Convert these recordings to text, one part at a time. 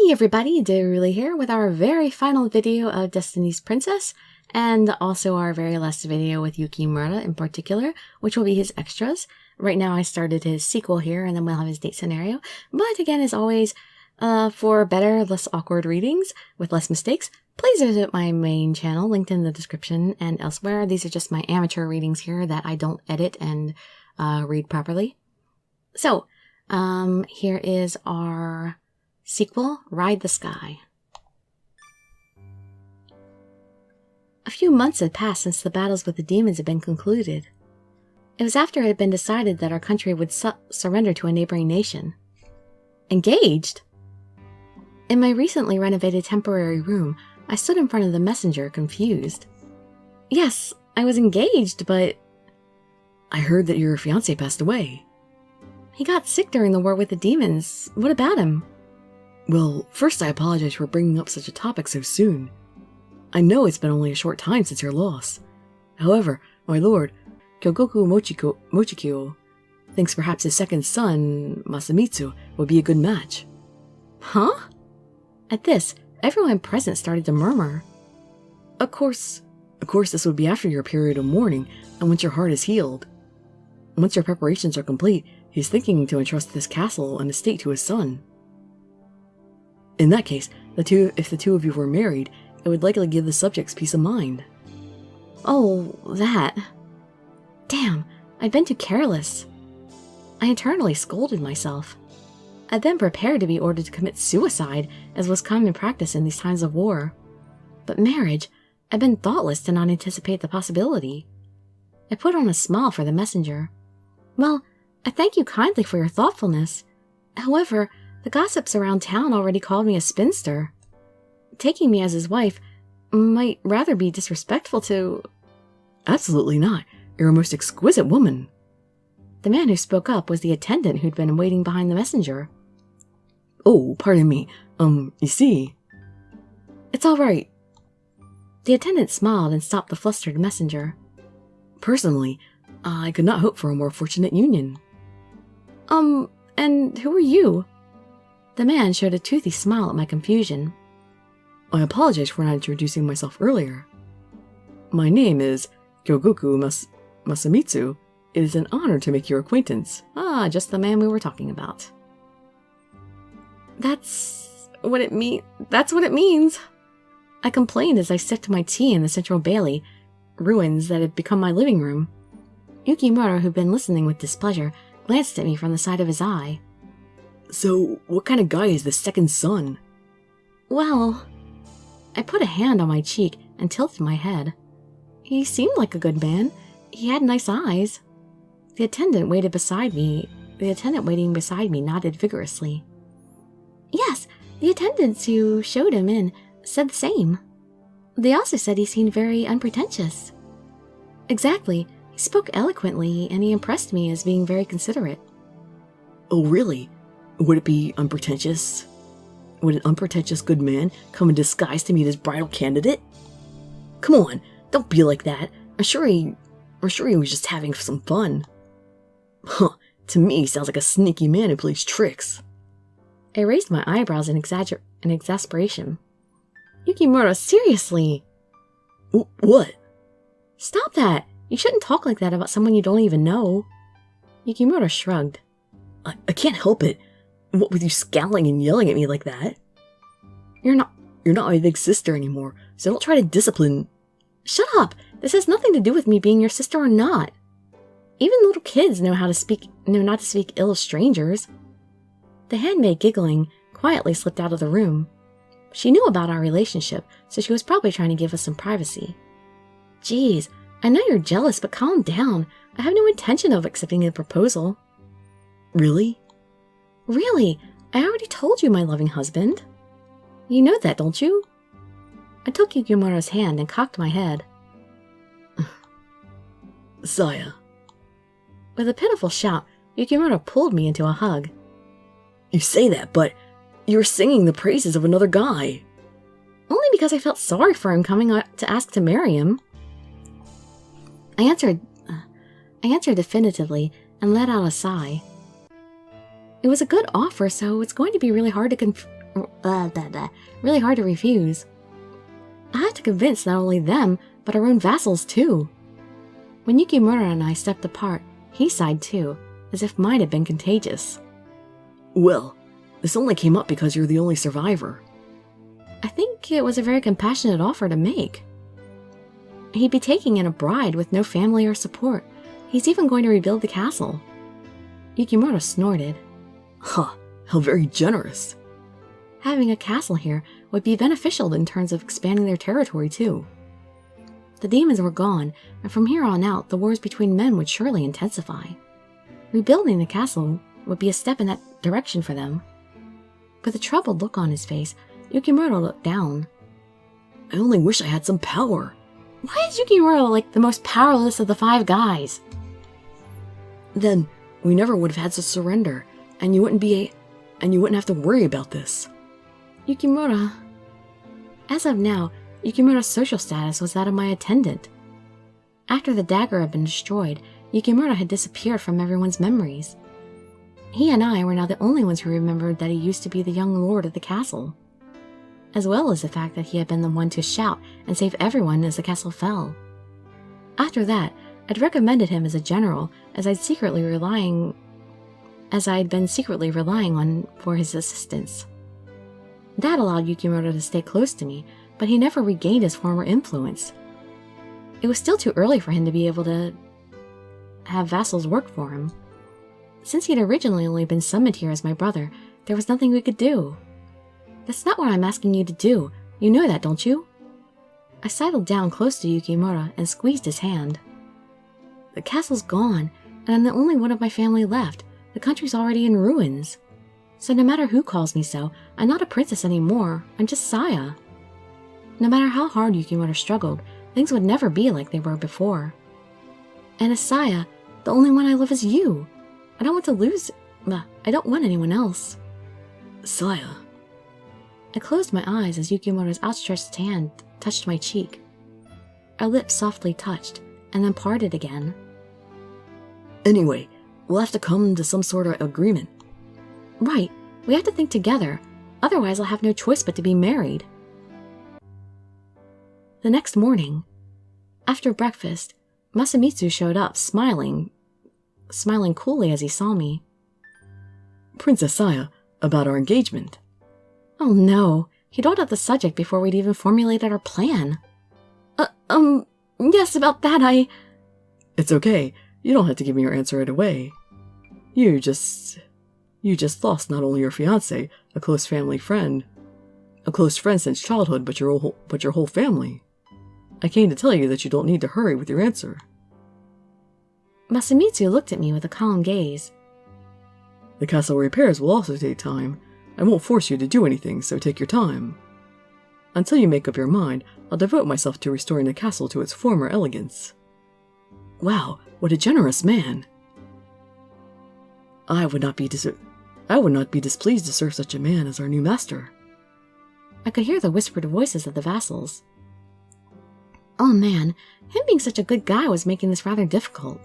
Hey everybody, Dirili here with our very final video of Destiny's Princess, and also our very last video with Yukimura in particular, which will be his extras. Right now I started his sequel here, and then we'll have his date scenario. But again, as always, for better, less awkward readings with less mistakes, please visit my main channel, linked in the description and elsewhere. These are just my amateur readings here that I don't edit and read properly. So, here is our sequel, Ride the Sky. A few months had passed since the battles with the demons had been concluded. It was after it had been decided that our country would surrender to a neighboring nation. Engaged? In my recently renovated temporary room, I stood in front of the messenger, confused. Yes, I was engaged, but... I heard that your fiancé passed away. He got sick during the war with the demons. What about him? Well, first I apologize for bringing up such a topic so soon. I know it's been only a short time since your loss. However, my lord, Kyogoku Mochikyo thinks perhaps his second son, Masamitsu, would be a good match. Huh? At this, everyone present started to murmur. Of course this would be after your period of mourning and once your heart is healed. Once your preparations are complete, he's thinking to entrust this castle and estate to his son. In that case, if the two of you were married, it would likely give the subjects peace of mind. Oh, that. Damn, I'd been too careless. I internally scolded myself. I'd then prepared to be ordered to commit suicide, as was common practice in these times of war. But marriage, I'd been thoughtless to not anticipate the possibility. I put on a smile for the messenger. Well, I thank you kindly for your thoughtfulness. However, the gossips around town already called me a spinster. Taking me as his wife might rather be disrespectful to... Absolutely not. You're a most exquisite woman. The man who spoke up was the attendant who'd been waiting behind the messenger. Oh, pardon me. You see... It's all right. The attendant smiled and stopped the flustered messenger. Personally, I could not hope for a more fortunate union. And who are you? The man showed a toothy smile at my confusion. I apologize for not introducing myself earlier. My name is Kyogoku Masamitsu. It is an honor to make your acquaintance. Ah, just the man we were talking about. That's what it means. I complained as I sipped my tea in the central bailey, ruins that had become my living room. Yukimura, who'd been listening with displeasure, glanced at me from the side of his eye. So, what kind of guy is the second son? Well, I put a hand on my cheek and tilted my head. He seemed like a good man. He had nice eyes. The attendant waiting beside me nodded vigorously. Yes, the attendants who showed him in said the same. They also said he seemed very unpretentious. Exactly. He spoke eloquently, and he impressed me as being very considerate. Oh, really? Would it be unpretentious? Would an unpretentious good man come in disguise to meet his bridal candidate? Come on, don't be like that. I'm sure he was just having some fun. Huh, to me, he sounds like a sneaky man who plays tricks. I raised my eyebrows in exasperation. Yukimura, seriously! What? Stop that! You shouldn't talk like that about someone you don't even know. Yukimura shrugged. I can't help it. What with you scowling and yelling at me like that? You're not my big sister anymore, so don't try to discipline... Shut up! This has nothing to do with me being your sister or not. Even little kids know not to speak ill of strangers. The handmaid, giggling, quietly slipped out of the room. She knew about our relationship, so she was probably trying to give us some privacy. Geez, I know you're jealous, but calm down. I have no intention of accepting the proposal. Really? Really? I already told you, my loving husband. You know that, don't you? I took Yukimura's hand and cocked my head. Saya. With a pitiful shout, Yukimura pulled me into a hug. You say that, but you're singing the praises of another guy. Only because I felt sorry for him coming out to ask to marry him. I answered definitively and let out a sigh. It was a good offer, so it's going to be really hard to really hard to refuse. I had to convince not only them, but our own vassals too. When Yukimura and I stepped apart, he sighed too, as if mine had been contagious. Well, this only came up because you're the only survivor. I think it was a very compassionate offer to make. He'd be taking in a bride with no family or support. He's even going to rebuild the castle. Yukimura snorted. Huh, how very generous. Having a castle here would be beneficial in terms of expanding their territory too. The demons were gone, and from here on out the wars between men would surely intensify. Rebuilding the castle would be a step in that direction for them. With a troubled look on his face, Yukimura looked down. I only wish I had some power. Why is Yukimura like the most powerless of the 5 guys? Then we never would have had to surrender, and you wouldn't have to worry about this. Yukimura. As of now, Yukimura's social status was that of my attendant. After the dagger had been destroyed, Yukimura had disappeared from everyone's memories. He and I were now the only ones who remembered that he used to be the young lord of the castle, as well as the fact that he had been the one to shout and save everyone as the castle fell. After that, I'd recommended him as a general, as I'd been secretly relying on for his assistance. That allowed Yukimura to stay close to me, but he never regained his former influence. It was still too early for him to be able to have vassals work for him. Since he'd originally only been summoned here as my brother, there was nothing we could do. That's not what I'm asking you to do. You know that, don't you? I sidled down close to Yukimura and squeezed his hand. The castle's gone, and I'm the only one of my family left. The country's already in ruins. So no matter who calls me so, I'm not a princess anymore. I'm just Saya. No matter how hard Yukimura struggled, things would never be like they were before. And as Saya, the only one I love is you. I don't want anyone else. Saya. I closed my eyes as Yukimura's outstretched hand touched my cheek. Our lips softly touched, and then parted again. Anyway, we'll have to come to some sort of agreement. Right, we have to think together, otherwise I'll have no choice but to be married. The next morning, after breakfast, Masamitsu showed up, smiling coolly as he saw me. Princess Saya, about our engagement. Oh no, he brought up the subject before we'd even formulated our plan. Yes, about that It's okay, you don't have to give me your answer right away. You just lost not only your fiancé, a close friend since childhood, but your whole family. I came to tell you that you don't need to hurry with your answer. Masamitsu looked at me with a calm gaze. The castle repairs will also take time. I won't force you to do anything, so take your time. Until you make up your mind, I'll devote myself to restoring the castle to its former elegance. Wow, what a generous man! I would not be displeased to serve such a man as our new master. I could hear the whispered voices of the vassals. Oh man, him being such a good guy was making this rather difficult.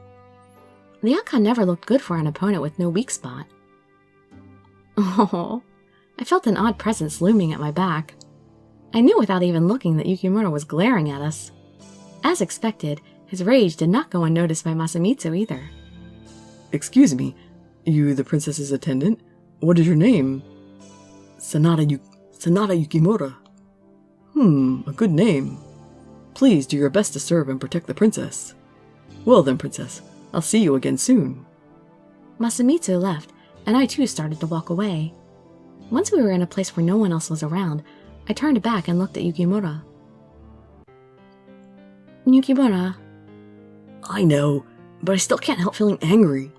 The outcome never looked good for an opponent with no weak spot. Oh, I felt an odd presence looming at my back. I knew without even looking that Yukimura was glaring at us. As expected, his rage did not go unnoticed by Masamitsu either. Excuse me, you the princess's attendant? What is your name? Sanada Yukimura. A good name. Please do your best to serve and protect the princess. Well then, princess, I'll see you again soon. Masamitsu left, and I too started to walk away. Once we were in a place where no one else was around, I turned back and looked at Yukimura. Yukimura. I know, but I still can't help feeling angry.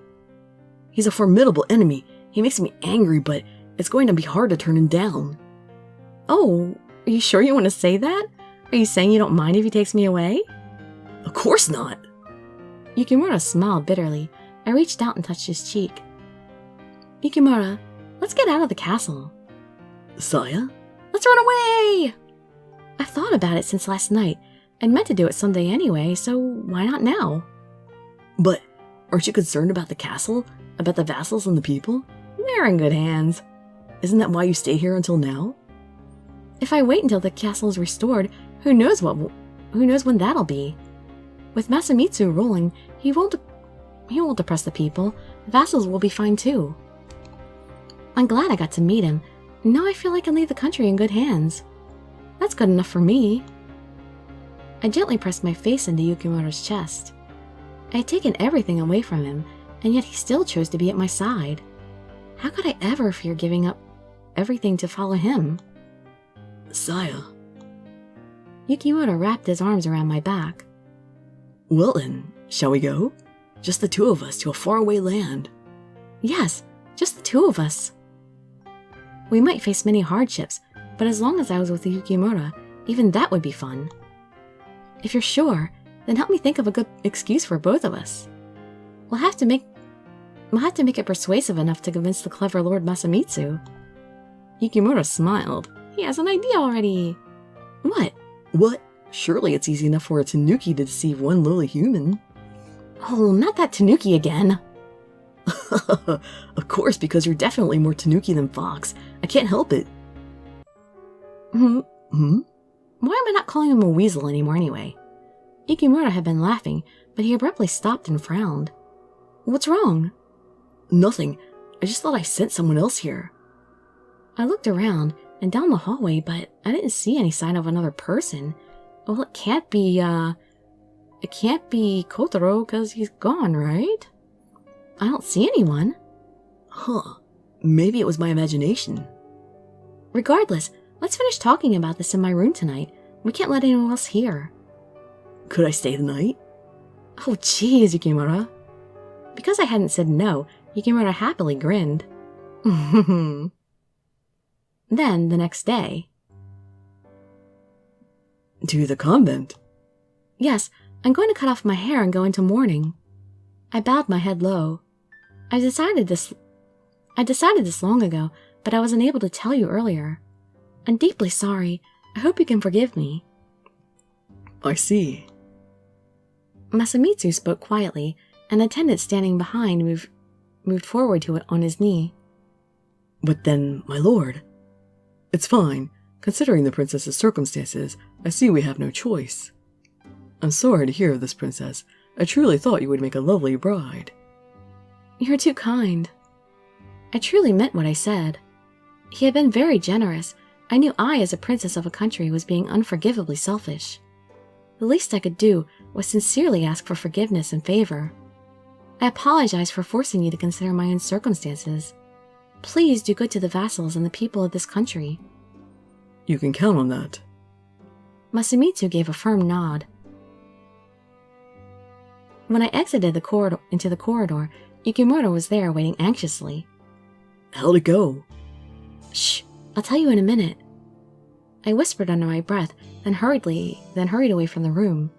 He's a formidable enemy. He makes me angry, but it's going to be hard to turn him down. Oh, are you sure you want to say that? Are you saying you don't mind if he takes me away? Of course not. Yukimura smiled bitterly. I reached out and touched his cheek. Yukimura, let's get out of the castle. Saya? Let's run away! I've thought about it since last night. I'd meant to do it someday anyway, so why not now? But aren't you concerned about the castle? About the vassals and the people? They're in good hands. Isn't that why you stayed here until now? If I wait until the castle is restored, who knows when that'll be? With Masamitsu ruling, he won't oppress the people. The vassals will be fine too. I'm glad I got to meet him. Now I feel I can leave the country in good hands. That's good enough for me. I gently pressed my face into Yukimura's chest. I had taken everything away from him, and yet he still chose to be at my side. How could I ever fear giving up everything to follow him? Saya. Yukimura wrapped his arms around my back. Well then, shall we go? Just the two of us to a faraway land. Yes, just the two of us. We might face many hardships, but as long as I was with Yukimura, even that would be fun. If you're sure, then help me think of a good excuse for both of us. We'll have to make it persuasive enough to convince the clever Lord Masamitsu. Yukimura smiled. He has an idea already. What? What? Surely it's easy enough for a tanuki to deceive one lowly human. Oh, not that tanuki again. Of course, because you're definitely more tanuki than fox. I can't help it. Why am I not calling him a weasel anymore anyway? Yukimura had been laughing, but he abruptly stopped and frowned. What's wrong? Nothing. I just thought I sent someone else here. I looked around and down the hallway, but I didn't see any sign of another person. Well, it can't be Kotaro because he's gone, right? I don't see anyone. Huh. Maybe it was my imagination. Regardless, let's finish talking about this in my room tonight. We can't let anyone else hear. Could I stay the night? Oh, jeez, Yukimura. Because I hadn't said no, Yukimura happily grinned. Then, the next day... To the convent? Yes, I'm going to cut off my hair and go into mourning. I bowed my head low. I decided this long ago, but I was unable to tell you earlier. I'm deeply sorry. I hope you can forgive me. I see. Masamitsu spoke quietly. An attendant standing behind moved forward to it on his knee. But then, my lord... It's fine. Considering the princess's circumstances, I see we have no choice. I'm sorry to hear of this, princess. I truly thought you would make a lovely bride. You're too kind. I truly meant what I said. He had been very generous. I knew I, as a princess of a country, was being unforgivably selfish. The least I could do was sincerely ask for forgiveness and favor. I apologize for forcing you to consider my own circumstances. Please do good to the vassals and the people of this country. You can count on that. Masamitsu gave a firm nod. When I exited into the corridor, Yukimura was there waiting anxiously. How'd it go? Shh, I'll tell you in a minute. I whispered under my breath, then hurried away from the room.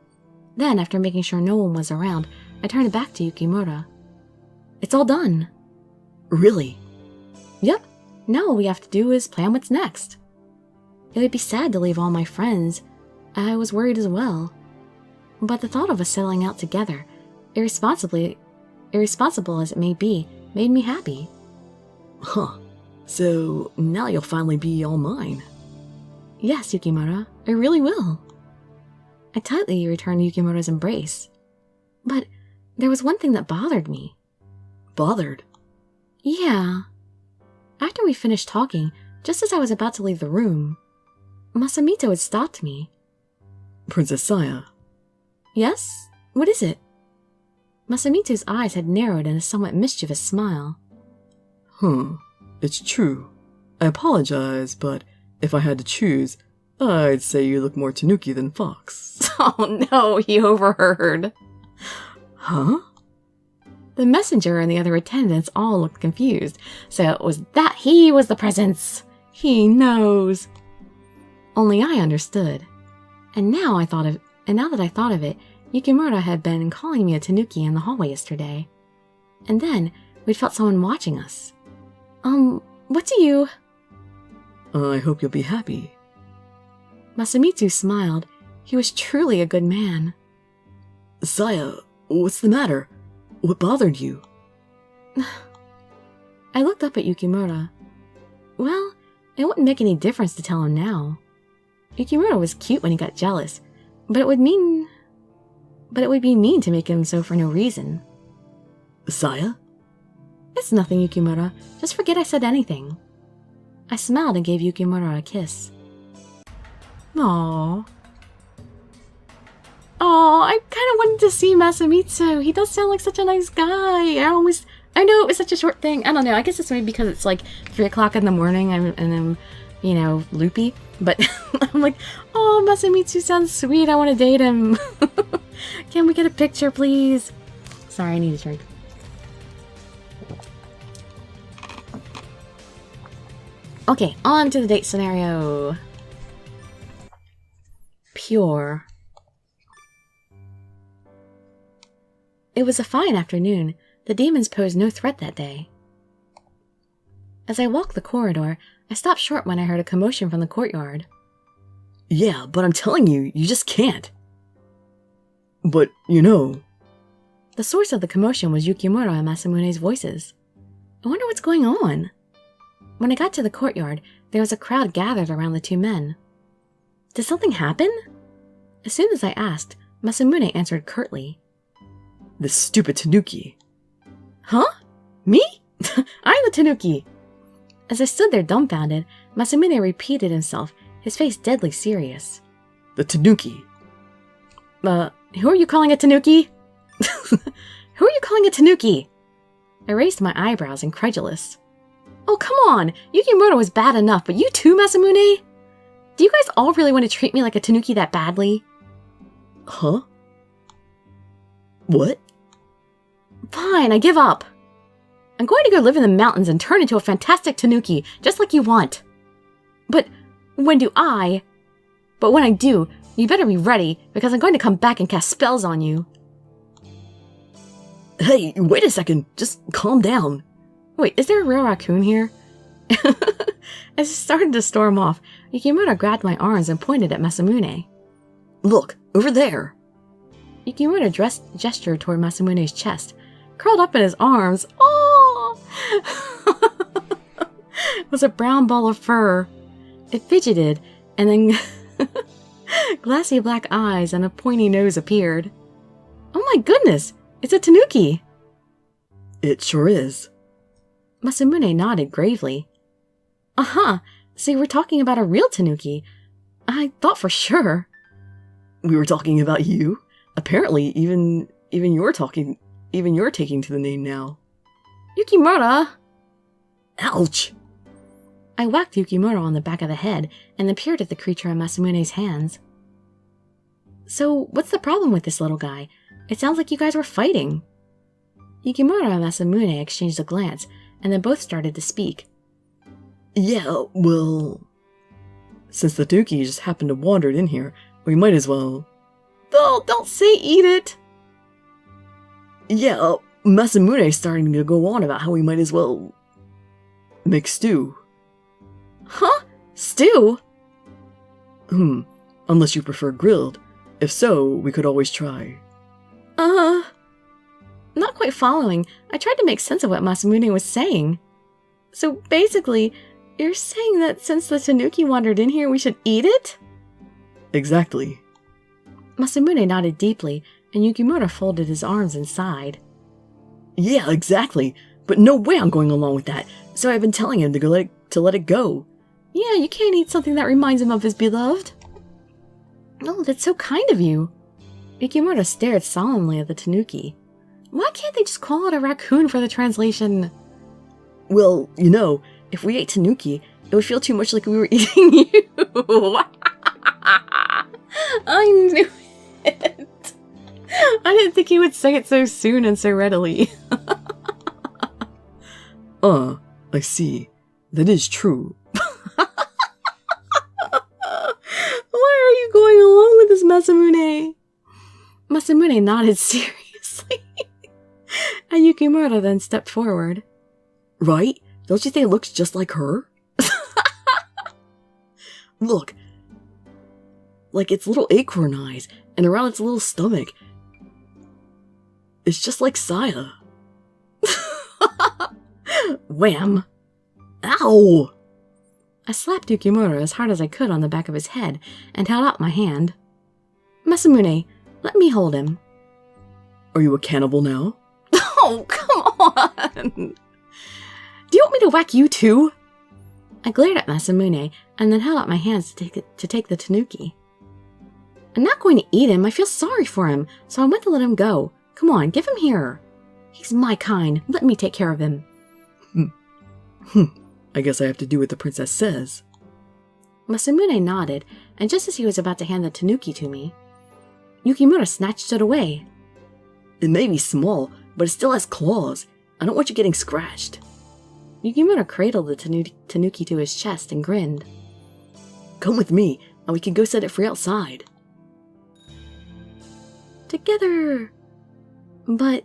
Then, after making sure no one was around, I turned back to Yukimura. It's all done. Really? Yep. Now all we have to do is plan what's next. It would be sad to leave all my friends. I was worried as well. But the thought of us settling out together, irresponsible as it may be, made me happy. Huh. So now you'll finally be all mine. Yes, Yukimura, I really will. I tightly returned Yukimura's embrace. But there was one thing that bothered me. Bothered? Yeah. After we finished talking, just as I was about to leave the room, Masamitsu had stopped me. Princess Saya. Yes? What is it? Masamitsu's eyes had narrowed in a somewhat mischievous smile. It's true. I apologize, but if I had to choose, I'd say you look more tanuki than fox. Oh no, he overheard. Huh? The messenger and the other attendants all looked confused, so it was that he was the presence. He knows. Only I understood. And now that I thought of it, Yukimura had been calling me a tanuki in the hallway yesterday. And then we'd felt someone watching us. What do you... I hope you'll be happy. Masamitsu smiled. He was truly a good man. Saya, what's the matter? What bothered you? I looked up at Yukimura. Well, it wouldn't make any difference to tell him now. Yukimura was cute when he got jealous, but it would be mean to make him so for no reason. Saya? It's nothing, Yukimura. Just forget I said anything. I smiled and gave Yukimura a kiss. Aww. Oh, I kind of wanted to see Masamitsu. He does sound like such a nice guy. I know it was such a short thing. I don't know. I guess it's maybe because it's like 3 o'clock in the morning and I'm, you know, loopy. But I'm like, oh, Masamitsu sounds sweet. I want to date him. Can we get a picture, please? Sorry, I need a drink. Okay, on to the date scenario. Pure. It was a fine afternoon. The demons posed no threat that day. As I walked the corridor, I stopped short when I heard a commotion from the courtyard. Yeah, but I'm telling you, you just can't. But, you know... The source of the commotion was Yukimura and Masamune's voices. I wonder what's going on. When I got to the courtyard, there was a crowd gathered around the 2 men. Did something happen? As soon as I asked, Masamune answered curtly. The stupid Tanuki. Huh? Me? I'm the Tanuki. As I stood there dumbfounded, Masamune repeated himself, his face deadly serious. The Tanuki. Who are you calling a Tanuki? Who are you calling a Tanuki? I raised my eyebrows, incredulous. Oh, come on! Yukimura was bad enough, but you too, Masamune? Do you guys all really want to treat me like a Tanuki that badly? Huh? What? Fine, I give up. I'm going to go live in the mountains and turn into a fantastic Tanuki, just like you want. But when I do, you better be ready, because I'm going to come back and cast spells on you. Hey, wait a second. Just calm down. Wait, is there a real raccoon here? As I started to storm off, Yukimura grabbed my arms and pointed at Masamune. Look, over there. Yukimura gestured toward Masamune's chest, curled up in his arms. Oh! It was a brown ball of fur. It fidgeted, and then glassy black eyes and a pointy nose appeared. Oh my goodness! It's a Tanuki! It sure is. Masamune nodded gravely. Uh-huh, so you were talking about a real Tanuki. I thought for sure. We were talking about you. Apparently, even you're taking to the name now. Yukimura! Ouch! I whacked Yukimura on the back of the head and then peered at the creature in Masamune's hands. So, what's the problem with this little guy? It sounds like you guys were fighting. Yukimura and Masamune exchanged a glance, and then both started to speak. Yeah, well... Since the Tanuki just happened to wander in here, we might as well... Oh, don't say eat it! Yeah, Masamune's starting to go on about how we might as well... make stew. Huh? Stew? Unless you prefer grilled. If so, we could always try. Not quite following. I tried to make sense of what Masamune was saying. So basically, you're saying that since the Tanuki wandered in here, we should eat it? Exactly. Masamune nodded deeply, and Yukimura folded his arms and sighed. Yeah, exactly. But no way I'm going along with that. So I've been telling him to let it go. Yeah, you can't eat something that reminds him of his beloved. Oh, that's so kind of you. Yukimura stared solemnly at the Tanuki. Why can't they just call it a raccoon for the translation? Well, you know, if we ate Tanuki, it would feel too much like we were eating you. I knew it. I didn't think he would say it so soon and so readily. I see. That is true. Why are you going along with this, Masamune? Masamune nodded seriously. And Yukimura then stepped forward. Right? Don't you think it looks just like her? Look. Like its little acorn eyes, and around its little stomach. It's just like Saya. Wham! Ow! I slapped Yukimura as hard as I could on the back of his head and held out my hand. Masamune, let me hold him. Are you a cannibal now? Oh, come on! Do you want me to whack you too? I glared at Masamune and then held out my hands to take the tanuki. I'm not going to eat him. I feel sorry for him, so I went to let him go. Come on, give him here. He's my kind. Let me take care of him. I guess I have to do what the princess says. Masamune nodded, and just as he was about to hand the tanuki to me, Yukimura snatched it away. It may be small, but it still has claws. I don't want you getting scratched. Yukimura cradled the tanuki to his chest and grinned. Come with me, and we can go set it free outside. Together! But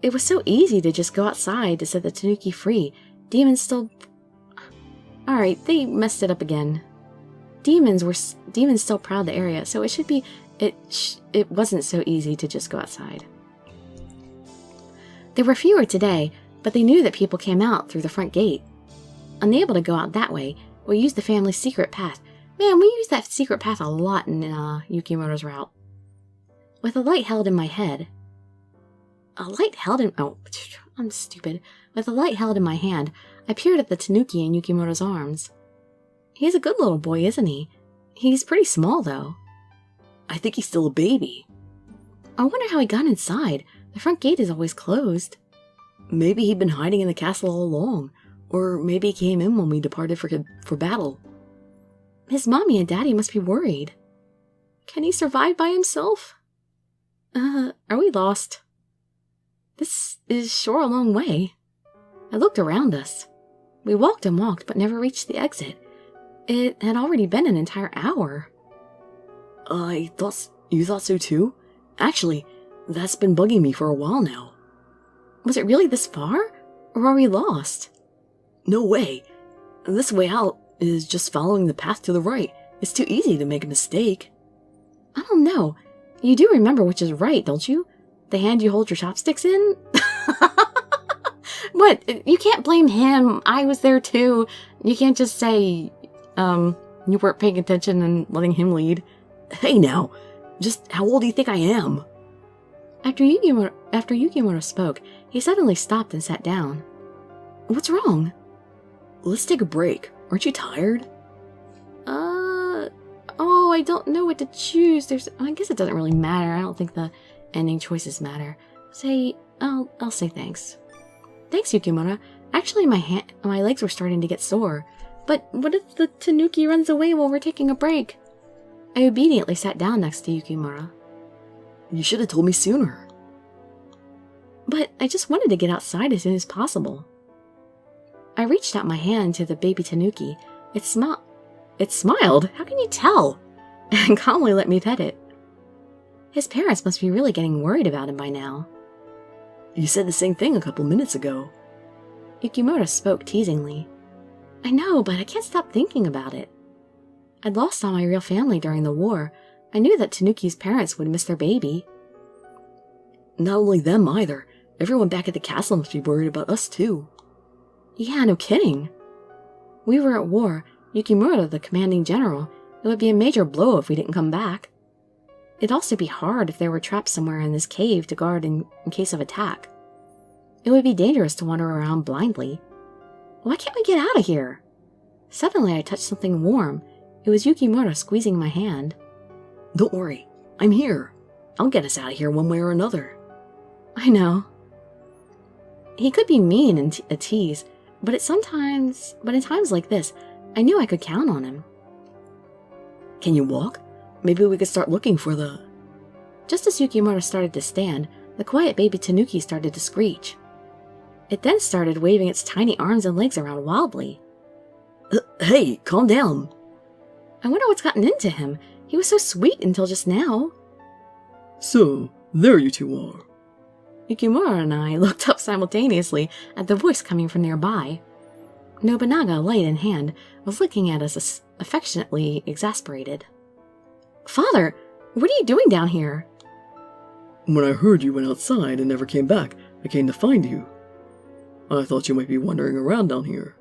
it was so easy to just go outside to set the tanuki free. Demons still... Alright, they messed it up again. Demons still prowled the area, so it wasn't so easy to just go outside. There were fewer today, but they knew that people came out through the front gate. Unable to go out that way, we used the family's secret path. Man, we used that secret path a lot in Yukimura's route. With a light held in my head... Oh, I'm stupid. With a light held in my hand, I peered at the tanuki in Yukimura's arms. He's a good little boy, isn't he? He's pretty small, though. I think he's still a baby. I wonder how he got inside. The front gate is always closed. Maybe he'd been hiding in the castle all along. Or maybe he came in when we departed for battle. His mommy and daddy must be worried. Can he survive by himself? Are we lost? This is sure a long way. I looked around us. We walked and walked, but never reached the exit. It had already been an entire hour. You thought so too? Actually, that's been bugging me for a while now. Was it really this far? Or are we lost? No way. This way out is just following the path to the right. It's too easy to make a mistake. I don't know. You do remember which is right, don't you? The hand you hold your chopsticks in? What? You can't blame him. I was there too. You can't just say, you weren't paying attention and letting him lead. Hey now, just how old do you think I am? After Yukimura spoke, he suddenly stopped and sat down. What's wrong? Let's take a break. Aren't you tired? Oh, I don't know what to choose. I guess it doesn't really matter. I don't think the ending choices matter. I'll say thanks. Thanks, Yukimura. Actually, my legs were starting to get sore. But what if the tanuki runs away while we're taking a break? I obediently sat down next to Yukimura. You should have told me sooner. But I just wanted to get outside as soon as possible. I reached out my hand to the baby tanuki. It smiled, how can you tell? And calmly let me pet it. His parents must be really getting worried about him by now. You said the same thing a couple minutes ago. Yukimura spoke teasingly. I know, but I can't stop thinking about it. I'd lost all my real family during the war. I knew that Tanuki's parents would miss their baby. Not only them either. Everyone back at the castle must be worried about us too. Yeah, no kidding. We were at war. Yukimura, the commanding general. It would be a major blow if we didn't come back. It'd also be hard if they were trapped somewhere in this cave to guard in case of attack. It would be dangerous to wander around blindly. Why can't we get out of here? Suddenly I touched something warm. It was Yukimura squeezing my hand. Don't worry, I'm here. I'll get us out of here one way or another. I know. He could be mean and a tease, but in times like this, I knew I could count on him. Can you walk? Maybe we could start looking for the... Just as Yukimura started to stand, the quiet baby tanuki started to screech. It then started waving its tiny arms and legs around wildly. Hey, calm down. I wonder what's gotten into him. He was so sweet until just now. So, there you two are. Yukimura and I looked up simultaneously at the voice coming from nearby. Nobunaga, light in hand, was looking at us affectionately exasperated. Father, what are you doing down here? When I heard you went outside and never came back, I came to find you. I thought you might be wandering around down here.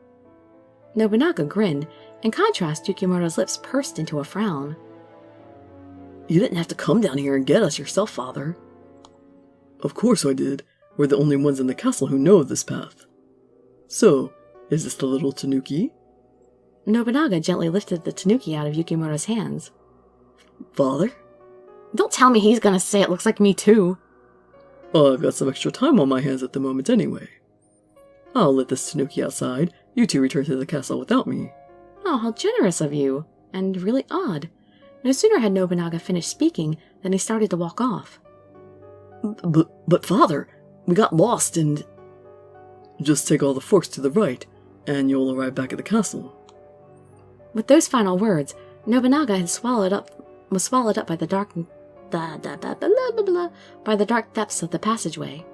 Nobunaga grinned, In contrast, Yukimura's lips pursed into a frown. You didn't have to come down here and get us yourself, Father. Of course I did. We're the only ones in the castle who know of this path. So, is this the little tanuki? Nobunaga gently lifted the tanuki out of Yukimura's hands. Father? Don't tell me he's gonna say it looks like me too. I've got some extra time on my hands at the moment anyway. I'll let this tanuki outside. You two return to the castle without me. Oh, how generous of you. And really odd. No sooner had Nobunaga finished speaking than he started to walk off. But Father, we got lost and... Just take all the forks to the right, and you'll arrive back at the castle. With those final words, Nobunaga was swallowed up by the dark by the dark depths of the passageway.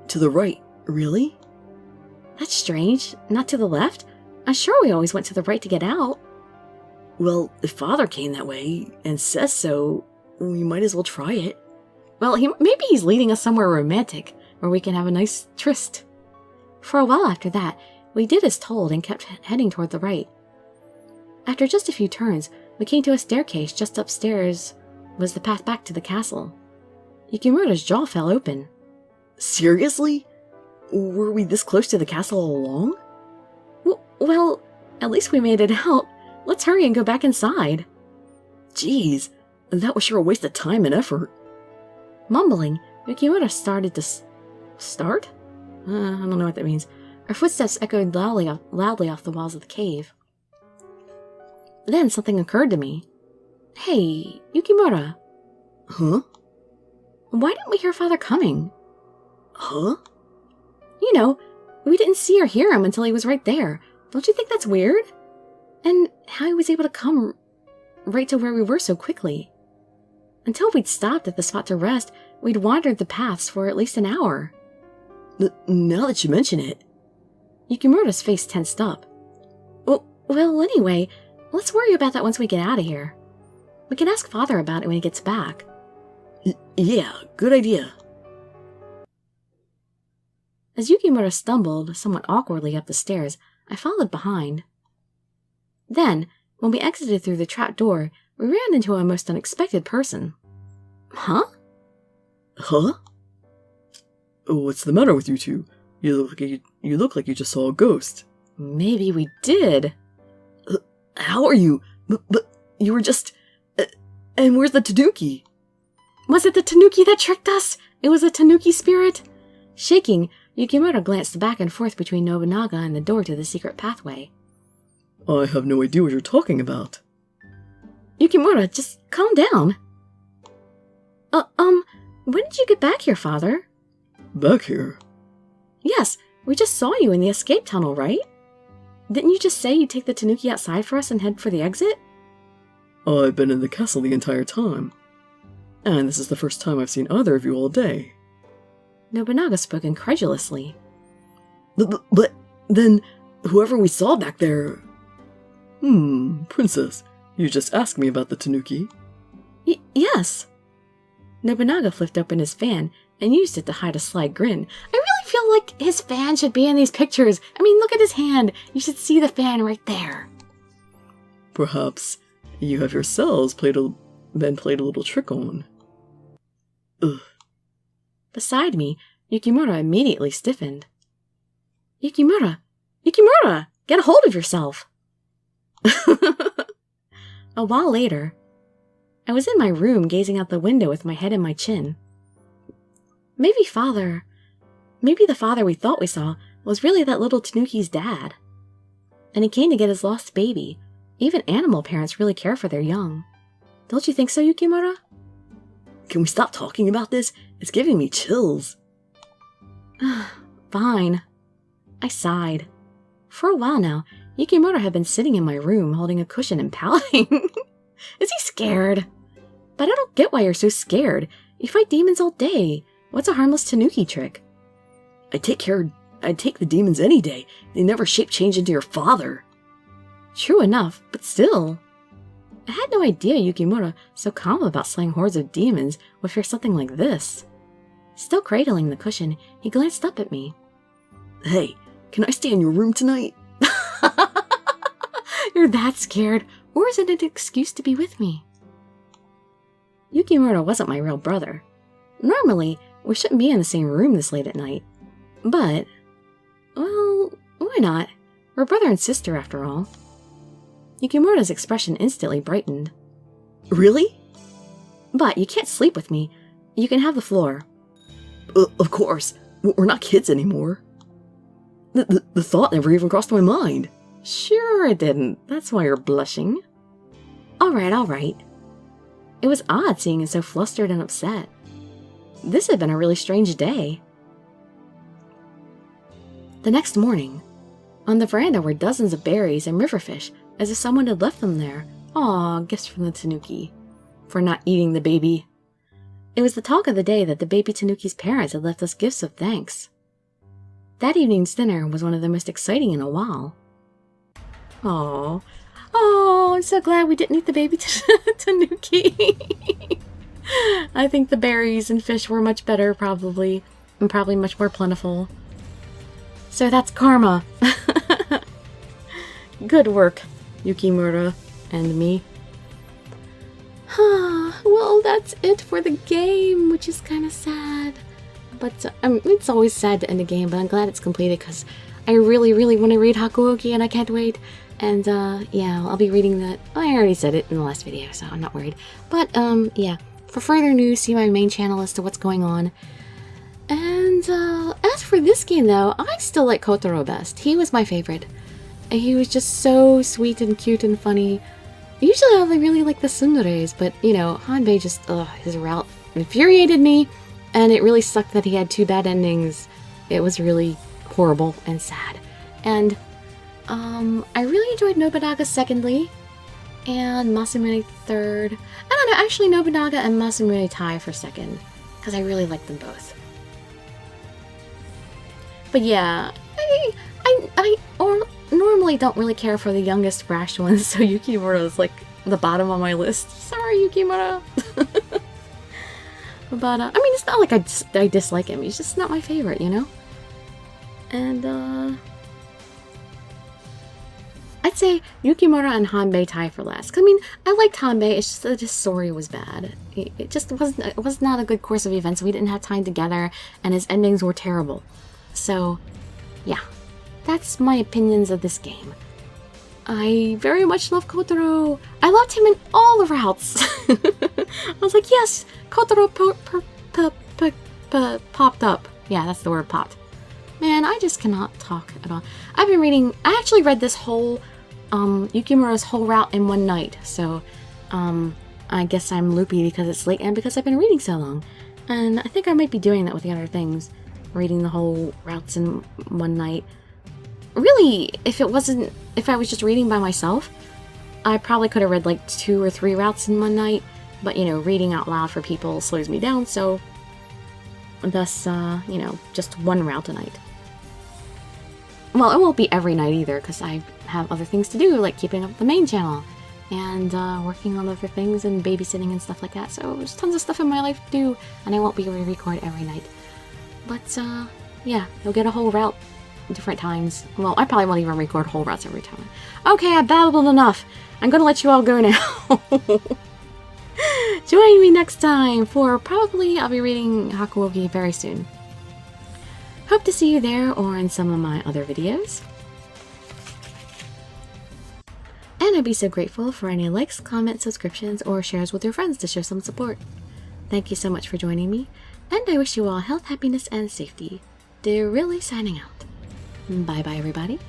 To the right, really? That's strange. Not to the left? I'm sure we always went to the right to get out. Well, if Father came that way and says so, we might as well try it. Well, maybe he's leading us somewhere romantic, where we can have a nice tryst. For a while after that, we did as told and kept heading toward the right. After just a few turns, we came to a staircase. Just upstairs was the path back to the castle. Yukimura's jaw fell open. Seriously? Were we this close to the castle all along? Well, at least we made it out. Let's hurry and go back inside. Jeez, that was sure a waste of time and effort. Mumbling, Yukimura started to start? I don't know what that means. Our footsteps echoed loudly off the walls of the cave. Then something occurred to me. Hey, Yukimura. Huh? Why didn't we hear Father coming? Huh? You know, we didn't see or hear him until he was right there. Don't you think that's weird? And how he was able to come right to where we were so quickly. Until we'd stopped at the spot to rest, we'd wandered the paths for at least an hour. Now that you mention it. Yukimura's face tensed up. Well, anyway, let's worry about that once we get out of here. We can ask Father about it when he gets back. Yeah, good idea. As Yukimura stumbled somewhat awkwardly up the stairs, I followed behind. Then, when we exited through the trap door, we ran into a most unexpected person. Huh? Huh? What's the matter with you two? You look like you just saw a ghost. Maybe we did. How are you? But you were just... and where's the tanuki? Was it the tanuki that tricked us? It was a tanuki spirit? Shaking, Yukimura glanced back and forth between Nobunaga and the door to the secret pathway. I have no idea what you're talking about. Yukimura, just calm down. When did you get back here, Father? Back here? Yes, we just saw you in the escape tunnel, right? Didn't you just say you'd take the tanuki outside for us and head for the exit? I've been in the castle the entire time. And this is the first time I've seen either of you all day. Nobunaga spoke incredulously. But then, whoever we saw back there... Princess, you just asked me about the tanuki. Yes. Nobunaga flipped open his fan and used it to hide a sly grin. I really feel like his fan should be in these pictures. I mean, look at his hand. You should see the fan right there. Perhaps you have yourselves played a little trick on. Ugh. Beside me, Yukimura immediately stiffened. Yukimura! Yukimura! Get a hold of yourself! A while later, I was in my room gazing out the window with my head in my chin. Maybe the father we thought we saw was really that little tanuki's dad. And he came to get his lost baby. Even animal parents really care for their young. Don't you think so, Yukimura? Can we stop talking about this? It's giving me chills. Fine. I sighed. For a while now, Yukimura had been sitting in my room holding a cushion and pouting. Is he scared? But I don't get why you're so scared. You fight demons all day. What's a harmless tanuki trick? I'd take the demons any day. They never shape change into your father. True enough, but still. I had no idea Yukimura, so calm about slaying hordes of demons, would fear something like this. Still cradling the cushion, he glanced up at me. Hey, can I stay in your room tonight? You're that scared? Or is it an excuse to be with me? Yukimura wasn't my real brother. Normally, we shouldn't be in the same room this late at night. But, well, why not? We're brother and sister after all. Yukimura's expression instantly brightened. Really? But you can't sleep with me. You can have the floor. Of course. We're not kids anymore. The thought never even crossed my mind. Sure it didn't. That's why you're blushing. Alright, alright. It was odd seeing him so flustered and upset. This had been a really strange day. The next morning, on the veranda were dozens of berries and riverfish, as if someone had left them there. Aw, gifts from the tanuki. For not eating the baby. It was the talk of the day that the baby tanuki's parents had left us gifts of thanks. That evening's dinner was one of the most exciting in a while. Aw. Oh, I'm so glad we didn't eat the baby tanuki. I think the berries and fish were much better, probably. And probably much more plentiful. So that's karma. Good work, Yukimura and me. Well, that's it for the game, which is kind of sad. But it's always sad to end a game, but I'm glad it's completed because I really, really want to read Hakuoki and I can't wait. And yeah, I'll be reading that. I already said it in the last video, so I'm not worried. But yeah, for further news, see my main channel as to what's going on. And as for this game, though, I still like Kotaro best. He was my favorite. And he was just so sweet and cute and funny. Usually I really like the tsunderes, but, you know, Hanbei just, his route infuriated me, and it really sucked that he had 2 bad endings. It was really horrible and sad. And, I really enjoyed Nobunaga's secondly, and Masamune third. I don't know, actually Nobunaga and Masamune tie for second, because I really liked them both. But yeah, I normally don't really care for the youngest brash ones, so Yukimura is like the bottom on my list. Sorry, Yukimura. But I mean, it's not like I dislike him. He's just not my favorite, you know. And I'd say Yukimura and Hanbei tie for last. I mean, I liked Hanbei. It's just that his story was bad. It just wasn't. It was not a good course of events. We didn't have time together, and his endings were terrible. So, yeah. That's my opinions of this game. I very much love Kotaro. I loved him in all the routes. I was like, yes, Kotaro popped up. Yeah, that's the word, popped. Man, I just cannot talk at all. I've been reading, I actually read this whole, Yukimura's whole route in one night. So, I guess I'm loopy because it's late and because I've been reading so long. And I think I might be doing that with the other things. Reading the whole routes in one night. Really, if I was just reading by myself, I probably could have read like 2 or 3 routes in one night, but you know, reading out loud for people slows me down, so thus, you know, just 1 route a night. Well, it won't be every night either, because I have other things to do, like keeping up the main channel, and working on other things, and babysitting and stuff like that, so there's tons of stuff in my life to do, and I won't be able to record every night. But, yeah, you'll get a whole route different times. Well, I probably won't even record whole routes every time. Okay, I babbled enough. I'm gonna let you all go now. Join me next time for probably I'll be reading Hakuoki very soon. Hope to see you there or in some of my other videos. And I'd be so grateful for any likes, comments, subscriptions, or shares with your friends to show some support. Thank you so much for joining me, and I wish you all health, happiness, and safety. Dirili signing out. Bye bye, everybody.